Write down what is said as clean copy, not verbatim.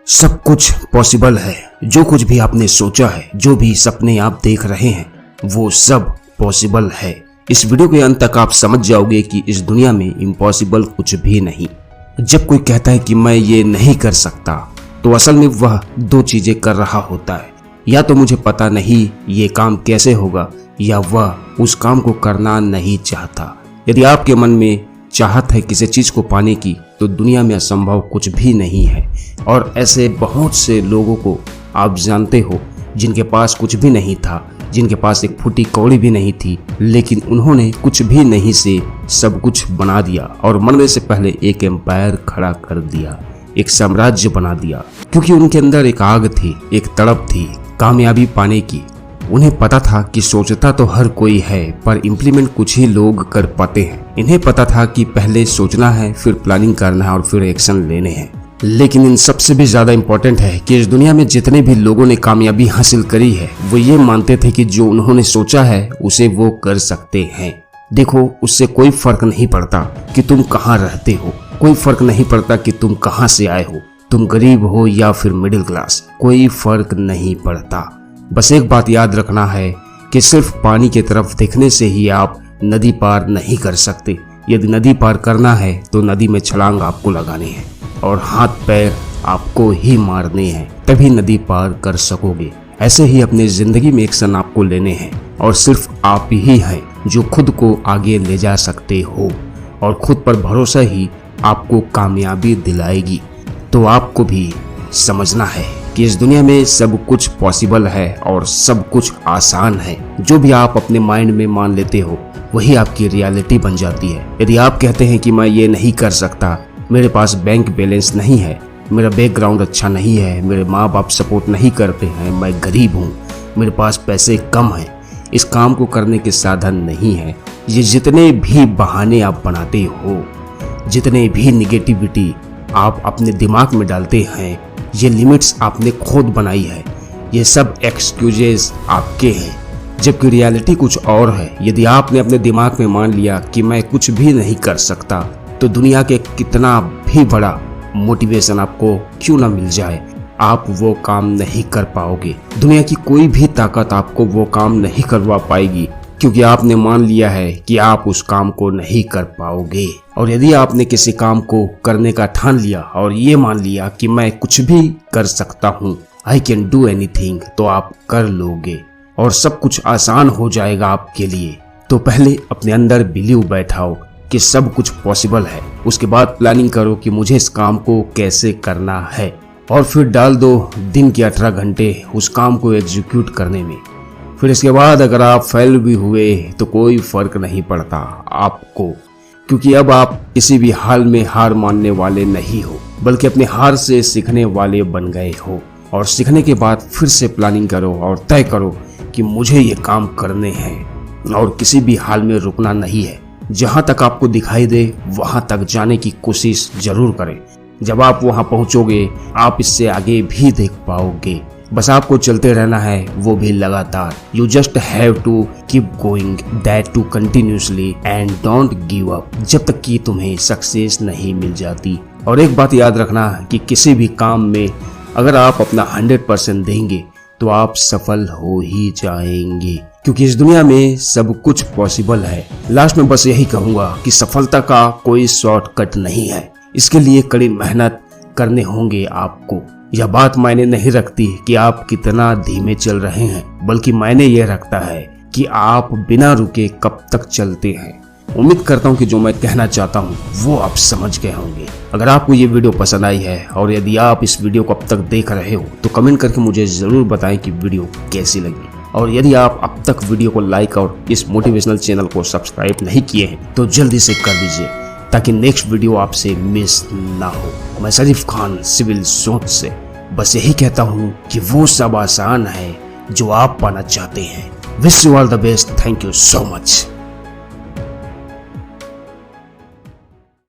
सब कुछ पॉसिबल है। जो कुछ भी आपने सोचा है, जो भी सपने आप देख रहे हैं, वो सब पॉसिबल है। इस वीडियो के अंत तक आप समझ जाओगे कि इस दुनिया में इम्पॉसिबल कुछ भी नहीं। जब कोई कहता है कि मैं ये नहीं कर सकता, तो असल में वह दो चीजें कर रहा होता है। या तो मुझे पता नहीं ये काम कैसे होगा, या वह उस काम को करना नहीं चाहता। यदि आपके मन में चाहत है किसी चीज को पाने की, तो दुनिया में असंभव कुछ भी नहीं है। और ऐसे बहुत से लोगों को आप जानते हो जिनके पास कुछ भी नहीं था, जिनके पास एक फूटी कौड़ी भी नहीं थी, लेकिन उन्होंने कुछ भी नहीं से सब कुछ बना दिया और मरने से पहले एक एम्पायर खड़ा कर दिया, एक साम्राज्य बना दिया। क्योंकि उनके अंदर एक आग थी, एक तड़प थी कामयाबी पाने की। उन्हें पता था कि सोचता तो हर कोई है, पर इम्प्लीमेंट कुछ ही लोग कर पाते हैं। इन्हें पता था कि पहले सोचना है, फिर प्लानिंग करना है और फिर एक्शन लेने हैं। लेकिन इन सबसे भी ज्यादा इम्पोर्टेंट है कि इस दुनिया में जितने भी लोगों ने कामयाबी हासिल करी है, वो ये मानते थे कि जो उन्होंने सोचा है उसे वो कर सकते हैं। देखो, उससे कोई फर्क नहीं पड़ता कि तुम कहाँ रहते हो, कोई फर्क नहीं पड़ता कि तुम कहाँ से आए हो, तुम गरीब हो या फिर मिडिल क्लास, कोई फर्क नहीं पड़ता। बस एक बात याद रखना है कि सिर्फ पानी की तरफ देखने से ही आप नदी पार नहीं कर सकते। यदि नदी पार करना है तो नदी में छलांग आपको लगाने हैं और हाथ पैर आपको ही मारने हैं, तभी नदी पार कर सकोगे। ऐसे ही अपनी जिंदगी में एक्शन आपको लेने हैं और सिर्फ आप ही हैं जो खुद को आगे ले जा सकते हो, और खुद पर भरोसा ही आपको कामयाबी दिलाएगी। तो आपको भी समझना है कि इस दुनिया में सब कुछ पॉसिबल है और सब कुछ आसान है। जो भी आप अपने माइंड में मान लेते हो, वही आपकी रियलिटी बन जाती है। यदि आप कहते हैं कि मैं ये नहीं कर सकता, मेरे पास बैंक बैलेंस नहीं है, मेरा बैकग्राउंड अच्छा नहीं है, मेरे माँ बाप सपोर्ट नहीं करते हैं, मैं गरीब हूँ, मेरे पास पैसे कम हैं, इस काम को करने के साधन नहीं है, ये जितने भी बहाने आप बनाते हो, जितने भी निगेटिविटी आप अपने दिमाग में डालते हैं, ये लिमिट्स आपने खुद बनाई है, ये सब एक्सक्यूजेस आपके हैं, जबकि रियलिटी कुछ और है। यदि आपने अपने दिमाग में मान लिया कि मैं कुछ भी नहीं कर सकता, तो दुनिया के कितना भी बड़ा मोटिवेशन आपको क्यों ना मिल जाए, आप वो काम नहीं कर पाओगे। दुनिया की कोई भी ताकत आपको वो काम नहीं करवा पाएगी, क्योंकि आपने मान लिया है कि आप उस काम को नहीं कर पाओगे। और यदि आपने किसी काम को करने का ठान लिया और ये मान लिया कि मैं कुछ भी कर सकता हूँ, आई कैन डू एनीथिंग, तो आप कर लोगे और सब कुछ आसान हो जाएगा आपके लिए। तो पहले अपने अंदर बिलीव बैठाओ कि सब कुछ पॉसिबल है, उसके बाद प्लानिंग करो कि मुझे इस काम को कैसे करना है, और फिर डाल दो दिन के 18 घंटे उस काम को एग्जीक्यूट करने में। फिर इसके बाद अगर आप फेल भी हुए तो कोई फर्क नहीं पड़ता आपको, क्योंकि अब आप किसी भी हाल में हार मानने वाले नहीं हो, बल्कि अपने हार से सीखने वाले बन गए हो। और सीखने के बाद फिर से प्लानिंग करो और तय करो कि मुझे ये काम करने हैं, और किसी भी हाल में रुकना नहीं है। जहां तक आपको दिखाई दे वहां तक जाने की कोशिश जरूर करें। जब आप वहां पहुंचोगे, आप इससे आगे भी देख पाओगे। बस आपको चलते रहना है, वो भी लगातार। You just have to keep going, that to continuously, and don't give up, जब तक कि तुम्हें सक्सेस नहीं मिल जाती। और एक बात याद रखना कि किसी भी काम में अगर आप अपना 100% देंगे तो आप सफल हो ही जाएंगे, क्योंकि इस दुनिया में सब कुछ पॉसिबल है। लास्ट में बस यही कहूंगा कि सफलता का कोई शॉर्टकट नहीं है, इसके लिए कड़ी मेहनत करने होंगे आपको। यह बात मायने नहीं रखती कि आप कितना धीमे चल रहे हैं, बल्कि मायने यह रखता है कि आप बिना रुके कब तक चलते हैं। उम्मीद करता हूं कि जो मैं कहना चाहता हूं वो आप समझ गए होंगे। अगर आपको ये वीडियो पसंद आई है, और यदि आप इस वीडियो को अब तक देख रहे हो, तो कमेंट करके मुझे जरूर बताएं कि वीडियो कैसी लगी। और यदि आप अब तक वीडियो को लाइक और इस मोटिवेशनल चैनल को सब्सक्राइब नहीं किए हैं, तो जल्दी से कर दीजिए, ताकि नेक्स्ट वीडियो आपसे मिस ना हो। मैं शरीफ खान, सिविल सोच से बस यही कहता हूँ कि वो सब आसान है जो आप पाना चाहते हैं। Wish you all the best. Thank you so much.